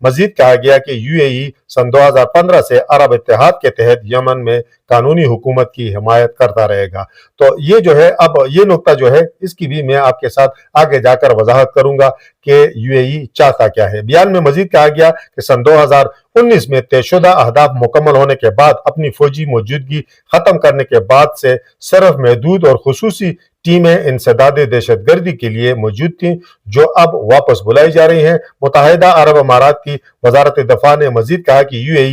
مزید کہا گیا کہ یو اے ای سن 2015 سے عرب اتحاد کے تحت یمن میں قانونی حکومت کی حمایت کرتا رہے گا۔ تو یہ جو ہے اب یہ نقطہ جو ہے اس کی بھی میں آپ کے ساتھ آگے جا کر وضاحت کروں گا کہ یو اے ای چاہتا کیا ہے۔ بیان میں مزید کہا گیا کہ سن 2019 میں طے شدہ اہداف مکمل ہونے کے بعد اپنی فوجی موجودگی ختم کرنے کے بعد سے صرف محدود اور خصوصی ٹیمیں انسداد دہشت گردی کے لیے موجود تھیں جو اب واپس بلائی جا رہی ہیں۔ متحدہ عرب امارات کی وزارت دفاع نے مزید کہا کہ یو اے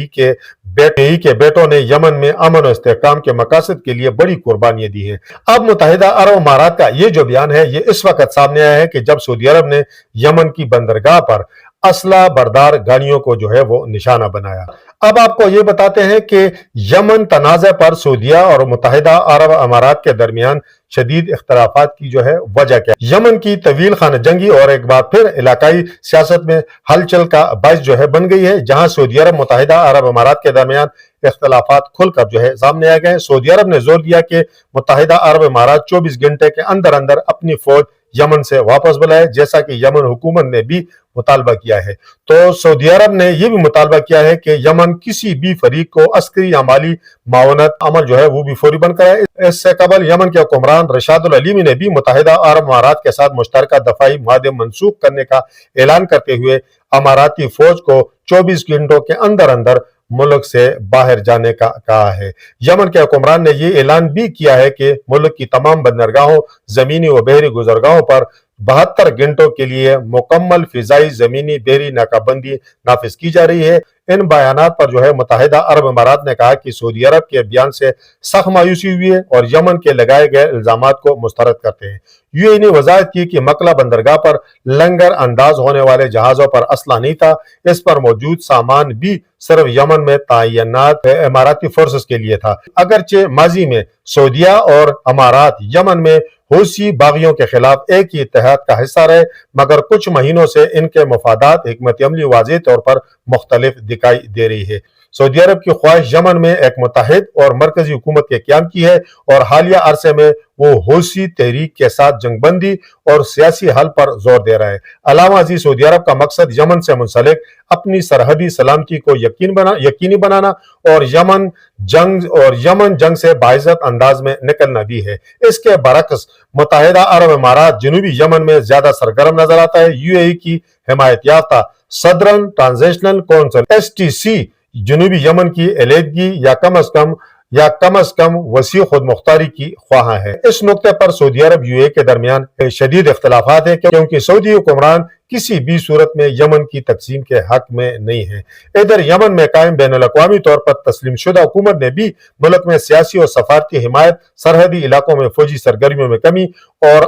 ای کے بیٹوں نے یمن میں امن و استحکام کے مقاصد کے لیے بڑی قربانیاں دی ہیں۔ اب متحدہ عرب امارات کا یہ جو بیان ہے یہ اس وقت سامنے آیا ہے کہ جب سعودی عرب نے یمن کی بندرگاہ پر اسلحہ بردار گاڑیوں کو جو ہے وہ نشانہ بنایا۔ اب آپ کو یہ بتاتے ہیں کہ یمن تنازع پر سعودیہ اور متحدہ عرب امارات کے درمیان شدید اختلافات کی جو ہے وجہ کیا ہے۔ یمن کی طویل خانہ جنگی اور ایک بار پھر علاقائی سیاست میں ہلچل کا باعث جو ہے بن گئی ہے، جہاں سعودی عرب متحدہ عرب امارات کے درمیان اختلافات کھل کر جو ہے سامنے آ گئے۔ سعودی عرب نے زور دیا کہ متحدہ عرب امارات 24 گھنٹے کے اندر اپنی فوج یمن سے واپس بلائے، جیسا کہ یمن حکومت نے بھی مطالبہ کیا ہے۔ تو سعودی عرب نے یہ بھی مطالبہ کیا ہے کہ یمن کسی بھی فریق کو عسکری یا مالی معاونت عمل جو ہے وہ بھی فوری بند کرائے۔ اس سے قبل یمن کے حکمران رشاد العلیمی نے بھی متحدہ عرب امارات کے ساتھ مشترکہ دفاعی معاہدے منسوخ کرنے کا اعلان کرتے ہوئے اماراتی فوج کو 24 گھنٹوں کے اندر ملک سے باہر جانے کا کہا ہے۔ یمن کے حکمران نے یہ اعلان بھی کیا ہے کہ ملک کی تمام بندرگاہوں، زمینی و بحری گزرگاہوں پر 72 گھنٹوں کے لیے مکمل فضائی، زمینی، بحری ناکہ بندی نافذ کی جا رہی ہے۔ ان بیانات پر جو ہے متحدہ عرب امارات نے کہا کہ سعودی عرب کے بیان سے سخت مایوسی ہوئی ہے اور یمن کے لگائے گئے الزامات کو مسترد کرتے ہیں۔ یو اے ای نے وضاحت کی کہ مقلا بندرگاہ پر لنگر انداز ہونے والے جہازوں پر اسلحہ نہیں تھا، اس پر موجود سامان بھی صرف یمن میں تعینات اماراتی فورسز کے لیے تھا۔ اگرچہ ماضی میں سعودیہ اور امارات یمن میں حوثی باغیوں کے خلاف ایک ہی اتحاد کا حصہ رہے، مگر کچھ مہینوں سے ان کے مفادات حکمت عملی واضح طور پر مختلف دکھائی دے رہی ہے۔ سعودی عرب کی خواہش یمن میں ایک متحد اور مرکزی حکومت کے قیام کی ہے اور حالیہ عرصے میں وہ حوثی تحریک کے ساتھ جنگ بندی اور سیاسی حل پر زور دے رہا ہے۔ علاوہ ازیں سعودی عرب کا مقصد یمن سے منسلک اپنی سرحدی سلامتی کو یقینی بنانا اور یمن جنگ سے باعزت انداز میں نکلنا بھی ہے۔ اس کے برعکس متحدہ عرب امارات جنوبی یمن میں زیادہ سرگرم نظر آتا ہے۔ یو اے ای کی حمایت یافتہ سدرن ٹرانزیشنل کونسل STC جنوبی یمن کی علیحدگی یا کم از کم وسیع خود مختاری کی خواہاں ہے۔ اس نقطے پر سعودی عرب یو اے ای کے درمیان شدید اختلافات ہیں کیونکہ سعودی حکمران کسی بھی صورت میں یمن کی تقسیم کے حق میں نہیں ہے۔ ادھر یمن میں قائم بین الاقوامی طور پر تسلیم شدہ حکومت نے بھی ملک میں سیاسی اور سفارتی حمایت، سرحدی علاقوں میں فوجی سرگرمیوں میں کمی اور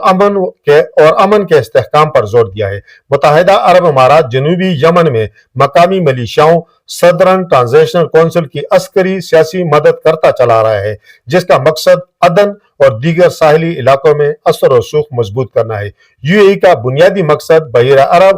امن کے استحکام پر زور دیا ہے۔ متحدہ عرب امارات جنوبی یمن میں مقامی ملیشیاؤں سدرن ٹرانزیشنل کونسل کی عسکری سیاسی مدد کرتا چلا رہا ہے، جس کا مقصد عدن اور دیگر ساحلی علاقوں میں اثر و رسوخ مضبوط کرنا ہے۔ یو اے ای کا بنیادی مقصد بحیرہ عرب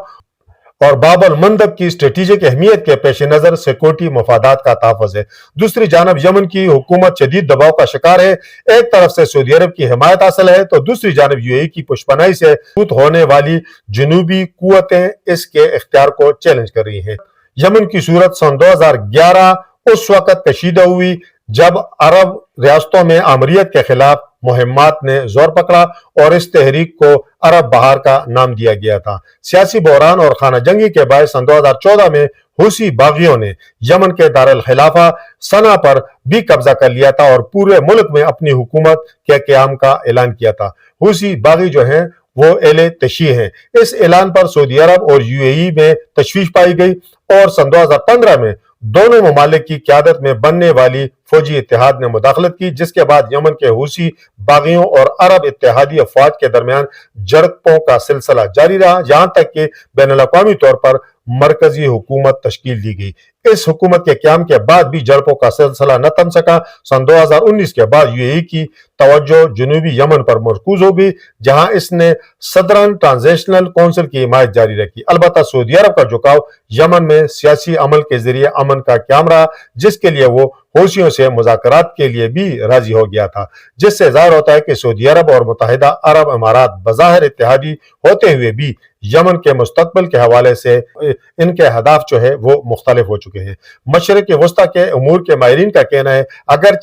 اور باب المندب کی اسٹریٹجک اہمیت کے پیش نظر سیکورٹی مفادات کا تحفظ ہے۔ دوسری جانب یمن کی حکومت شدید دباؤ کا شکار ہے۔ ایک طرف سے سعودی عرب کی حمایت حاصل ہے تو دوسری جانب یو اے ای کی پشپناہی سے مضبوط ہونے والی جنوبی قوتیں اس کے اختیار کو چیلنج کر رہی ہیں۔ یمن کی صورت سن 2011 اس وقت کشیدہ ہوئی جب عرب ریاستوں میں آمریت کے خلاف مہمات نے زور پکڑا اور اس تحریک کو عرب بہار کا نام دیا گیا تھا۔ سیاسی بحران اور خانہ جنگی کے باعث سن 2014 میں حوثی باغیوں نے یمن کے دارالخلافہ صنعا پر بھی قبضہ کر لیا تھا اور پورے ملک میں اپنی حکومت کے قیام کا اعلان کیا تھا۔ حوثی باغی جو ہیں وہ اہل تشیع ہیں۔ اس اعلان پر سعودی عرب اور یو اے ای میں تشویش پائی گئی اور سن 2015 میں دونوں ممالک کی قیادت میں بننے والی فوجی اتحاد نے مداخلت کی، جس کے بعد یمن کے حوثی باغیوں اور عرب اتحادی افواج کے درمیان جھڑپوں کا سلسلہ جاری رہا، یہاں تک کہ بین الاقوامی طور پر مرکزی حکومت تشکیل دی گئی۔ اس حکومت کے قیام کے بعد بھی جھڑپوں کا سلسلہ نہ تھم سکا۔ سن 2019 کے بعد یو اے ای کی توجہ جنوبی یمن پر مرکوز ہو گئی، جہاں اس نے سدرن ٹرانزیشنل کونسل کی حمایت جاری رکھی۔ البتہ سعودی عرب کا جھکاؤ یمن میں سیاسی عمل کے ذریعے امن کا قیام رہا، جس کے لیے وہ حوثیوں سے مذاکرات کے لیے بھی راضی ہو گیا تھا، جس سے ظاہر ہوتا ہے کہ سعودی عرب اور متحدہ عرب امارات بظاہر اتحادی ہوتے ہوئے بھی یمن کے مستقبل کے حوالے سے ان کے اہداف جو ہے وہ مختلف ہو چکے ہیں۔ مشرق وسطیٰ کے امور کے ماہرین کا کہنا ہے اگر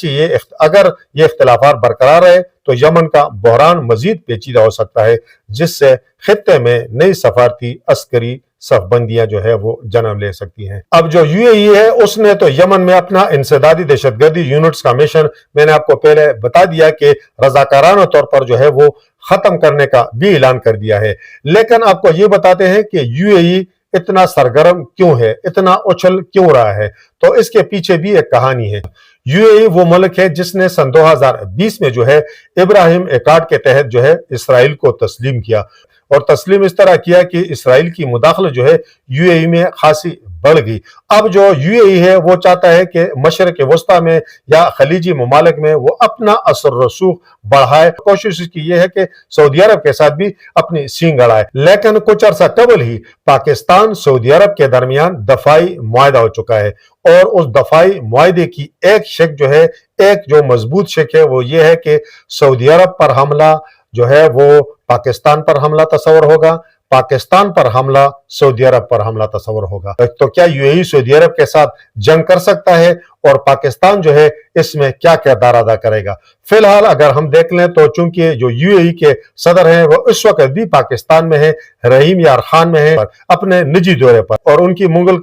یہ اختلافات برقرار رہے تو یمن کا بحران مزید پیچیدہ ہو سکتا ہے، جس سے خطے میں نئی سفارتی عسکری صف بندیاں جو ہے وہ جنم لے سکتی ہیں۔ اب جو یو اے ای ہے اس نے تو یمن میں اپنا انسدادی دہشت گردی یونٹس کا مشن میں نے آپ کو پہلے بتا دیا کہ رضاکارانہ طور پر جو ہے وہ ختم کرنے کا بھی اعلان کر دیا ہے، لیکن آپ کو یہ بتاتے ہیں کہ یو اے ای اتنا سرگرم کیوں ہے، اتنا اچھل کیوں رہا ہے، تو اس کے پیچھے بھی ایک کہانی ہے۔ یو اے ای وہ ملک ہے جس نے سن 2020 میں جو ہے ابراہیم ایکارڈ کے تحت جو ہے اسرائیل کو تسلیم کیا، اور تسلیم اس طرح کیا کہ اسرائیل کی مداخلت جو ہے یو اے ای میں خاصی بڑھ گئی۔ اب جو یو اے ای ہے وہ چاہتا ہے کہ مشرق وسطیٰ میں یا خلیجی ممالک میں وہ اپنا اثر رسوخ بڑھائے۔ کوشش کی یہ ہے کہ سعودی عرب کے ساتھ بھی اپنی سینگ اڑائے، لیکن کچھ عرصہ قبل ہی پاکستان سعودی عرب کے درمیان دفاعی معاہدہ ہو چکا ہے، اور اس دفاعی معاہدے کی ایک شق جو ہے، ایک جو مضبوط شق ہے وہ یہ ہے کہ سعودی عرب پر حملہ جو ہے وہ پاکستان پر حملہ تصور ہوگا، پاکستان پر حملہ سعودی عرب پر حملہ تصور ہوگا۔ تو کیا یو اے ای سعودی عرب کے ساتھ جنگ کر سکتا ہے، اور پاکستان جو ہے اس میں کیا کردار ادا کرے گا؟ فی الحال اگر ہم دیکھ لیں تو چونکہ جو یو اے ای کے صدر ہیں وہ اس وقت بھی پاکستان میں ہیں، رحیم یار خان میں ہیں اپنے نجی دورے پر، اور ان کی منگل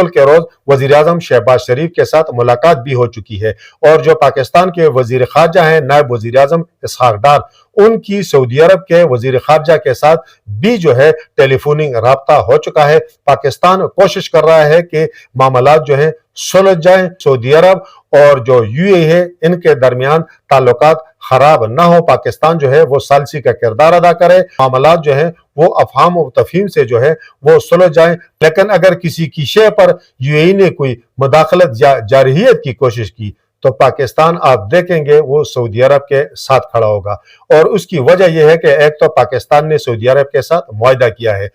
کے روز وزیر اعظم شہباز شریف کے ساتھ ملاقات بھی ہو چکی ہے، اور جو پاکستان کے وزیر خارجہ ہیں نائب وزیر اعظم اسحاق ڈار، ان کی سعودی عرب کے وزیر خارجہ کے ساتھ بھی جو ہے ٹیلی فوننگ رابطہ ہو چکا ہے۔ پاکستان کوشش کر رہا ہے کہ معاملات جو ہیں سلجھ جائیں، سعودی عرب اور جو یو اے ہے ان کے درمیان تعلقات خراب نہ ہو، پاکستان جو ہے وہ ثالثی کا کردار ادا کرے، معاملات جو ہیں وہ افہام و تفہیم سے جو ہے وہ سلجھ جائیں۔ لیکن اگر کسی کی شے پر یو اے ای نے کوئی مداخلت یا جارحیت کی کوشش کی تو پاکستان آپ دیکھیں گے وہ سعودی عرب کے ساتھ کھڑا ہوگا، اور اس کی وجہ یہ ہے کہ ایک تو پاکستان نے سعودی عرب کے ساتھ معاہدہ کیا ہے،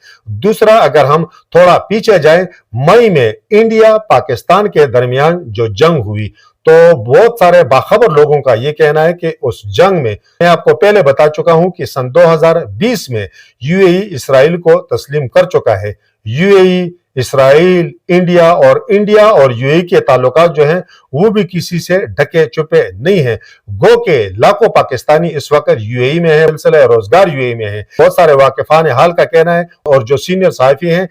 دوسرا اگر ہم تھوڑا پیچھے جائیں، مئی میں انڈیا پاکستان کے درمیان جو جنگ ہوئی تو بہت سارے باخبر لوگوں کا یہ کہنا ہے کہ اس جنگ میں آپ کو پہلے بتا چکا ہوں کہ سن 2020 میں یو اے ای اسرائیل کو تسلیم کر چکا ہے۔ You a E, Israel, India اور یو اے ای کے تعلقات جو ہیں وہ بھی کسی سے ڈھکے چھپے نہیں ہیں، گو کہ لاکھوں پاکستانی اس وقت یو اے ای میں ہیں، سلسلہ روزگار یو اے ای میں ہیں۔ بہت سارے واقفان حال کا کہنا ہے، اور جو سینئر صحافی ہیں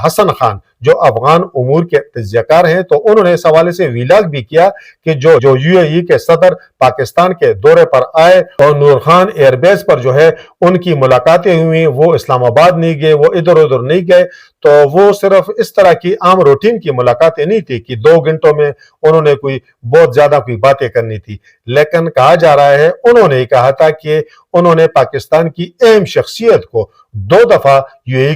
حسن خان جو افغان امور کے تجزیہ کار ہیں، تو انہوں نے اس حوالے سے ویلاگ بھی کیا کہ جو یو اے ای کے صدر پاکستان کے دورے پر آئے اور نور خان ایئر بیس پر جو ہے ان کی ملاقاتیں ہوئی، وہ اسلام آباد نہیں گئے، وہ ادھر ادھر نہیں گئے، تو وہ صرف اس طرح کی عام روٹین کی ملاقاتیں نہیں تھی کہ 2 گھنٹوں میں انہوں نے کوئی بہت زیادہ کوئی باتیں کرنی تھی، لیکن کہا جا رہا ہے انہوں نے کہا تھا کہ انہوں نے پاکستان کی اہم شخصیت کو 2 دفعہ یو اے ای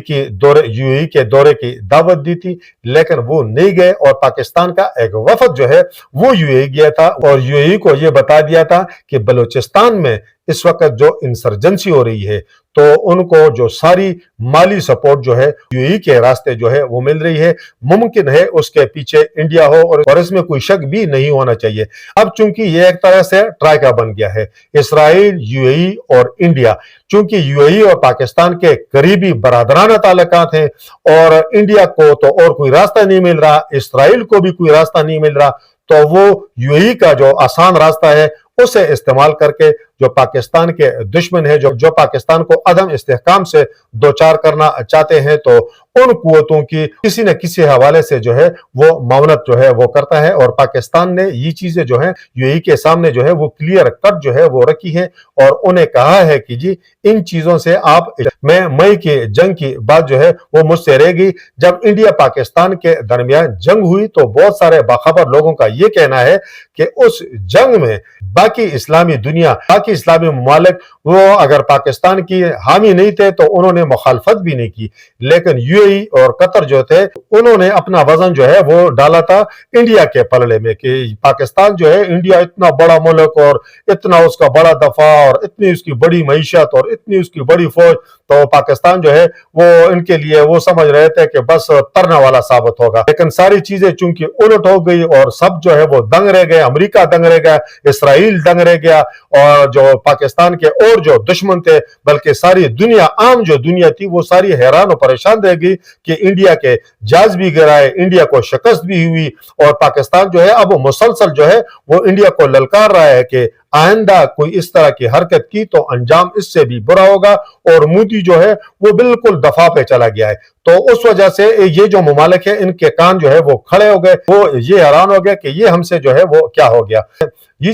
کے دورے کی دعوت دی تھی، لیکن وہ نہیں گئے، اور پاکستان کا ایک وفد جو ہے وہ یو اے ای گیا تھا، اور یو اے ای کو یہ بتا دیا تھا کہ بلوچستان میں اس وقت جو انسرجنسی ہو رہی ہے تو ان کو جو ساری مالی سپورٹ جو ہے یو اے ای کے راستے جو ہے وہ مل رہی ہے، ممکن ہے اس کے پیچھے انڈیا ہو، اور اس میں کوئی شک بھی نہیں ہونا چاہیے۔ اب چونکہ یہ ایک طرح سے ٹرائکا بن گیا ہے، اسرائیل، یو اے ای اور انڈیا، چونکہ یو اے ای اور پاکستان کے قریبی برادرانہ تعلقات ہیں، اور انڈیا کو تو اور کوئی راستہ نہیں مل رہا، اسرائیل کو بھی کوئی راستہ نہیں مل رہا، تو وہ یو اے ای کا جو آسان راستہ ہے اسے استعمال کر کے جو پاکستان کے دشمن ہیں، جو پاکستان کو عدم استحکام سے دوچار کرنا چاہتے ہیں، تو ان قوتوں کی کسی نہ کسی حوالے سے جو ہے وہ معاونت جو ہے وہ کرتا ہے، اور پاکستان نے یہ چیزیں جو ہیں یو اے ای کے سامنے جو ہے وہ کلیئر کٹ جو ہے وہ رکھی ہے، اور انہیں کہا ہے کہ جی ان چیزوں سے آپ میں مئی کی جنگ کی بات جو ہے وہ مجھ سے رہ گئی۔ جب انڈیا پاکستان کے درمیان جنگ ہوئی تو بہت سارے باخبر لوگوں کا یہ کہنا ہے کہ اس جنگ میں باقی اسلامی دنیا، باقی باقی اسلامی ممالک وہ اگر پاکستان کی حامی نہیں تھے تو انہوں نے مخالفت بھی نہیں کی، لیکن یو اے ای اور قطر جو تھے انہوں نے اپنا وزن جو ہے وہ ڈالا تھا انڈیا کے پلڑے میں کہ پاکستان جو ہے انڈیا اتنا بڑا ملک اور اتنا اس کا بڑا دفاع اور اتنی اس کی بڑی معیشت اور اتنی اس کی بڑی فوج، تو پاکستان جو ہے وہ ان کے لیے وہ سمجھ رہے تھے کہ بس ترنے والا ثابت ہوگا۔ لیکن ساری چیزیں چونکہ الٹ ہو گئی اور سب جو ہے وہ دنگ رہ گئے، امریکہ دنگ رہ گیا، اسرائیل دنگ رہ گیا، اور جو پاکستان کے اور جو دشمن تھے بلکہ ساری دنیا، عام جو دنیا تھی وہ ساری حیران و پریشان رہ گئی کہ انڈیا کے جہاز بھی گرائے، انڈیا کو شکست بھی ہوئی، اور پاکستان جو ہے اب مسلسل جو ہے وہ انڈیا کو للکار رہا ہے کہ آئندہ کوئی اس طرح کی حرکت کی تو انجام اس سے بھی برا ہوگا، اور مودی جو ہے وہ بالکل دفاع پہ چلا گیا ہے۔ تو اس وجہ سے یہ جو ممالک ہیں ان کے کان جو ہے وہ کھڑے ہو گئے، وہ یہ حیران ہو گئے کہ یہ ہم سے جو ہے وہ کیا ہو گیا۔ یہ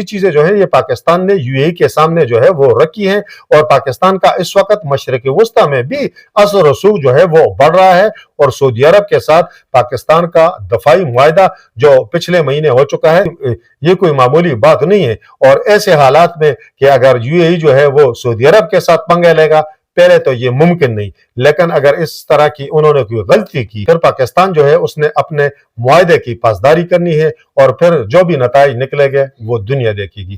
چیزیں جو ہیں یہ پاکستان نے یو اے ای کے سامنے جو ہے وہ رکھی ہیں، اور پاکستان کا اس وقت مشرق وسطی میں بھی اثر و رسوخ جو ہے وہ بڑھ رہا ہے، اور سعودی عرب کے ساتھ پاکستان کا دفاعی معاہدہ جو پچھلے مہینے ہو چکا ہے یہ کوئی معمولی بات نہیں ہے۔ اور ایسے حالات میں کہ اگر یو اے ای جو ہے وہ سعودی عرب کے ساتھ پنگے لے گا، پہلے تو یہ ممکن نہیں، لیکن اگر اس طرح کی انہوں نے کوئی غلطی کی پھر پاکستان جو ہے اس نے اپنے معاہدے کی پاسداری کرنی ہے، اور پھر جو بھی نتائج نکلے گئے وہ دنیا دیکھے گی۔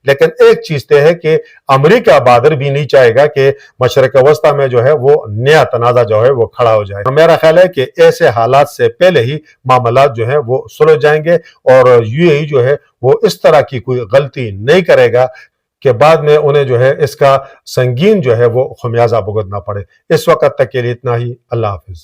لیکن ایک چیز تو ہے کہ امریکہ بادر بھی نہیں چاہے گا کہ مشرق وسطی میں جو ہے وہ نیا تنازع جو ہے وہ کھڑا ہو جائے۔ میرا خیال ہے کہ ایسے حالات سے پہلے ہی معاملات جو ہیں وہ سلجھ جائیں گے، اور یو اے ای جو ہے وہ اس طرح کی کوئی غلطی نہیں کرے گا کہ بعد میں انہیں جو ہے اس کا سنگین جو ہے وہ خمیازہ بھگتنا پڑے۔ اس وقت تک کے لیے اتنا ہی۔ اللہ حافظ۔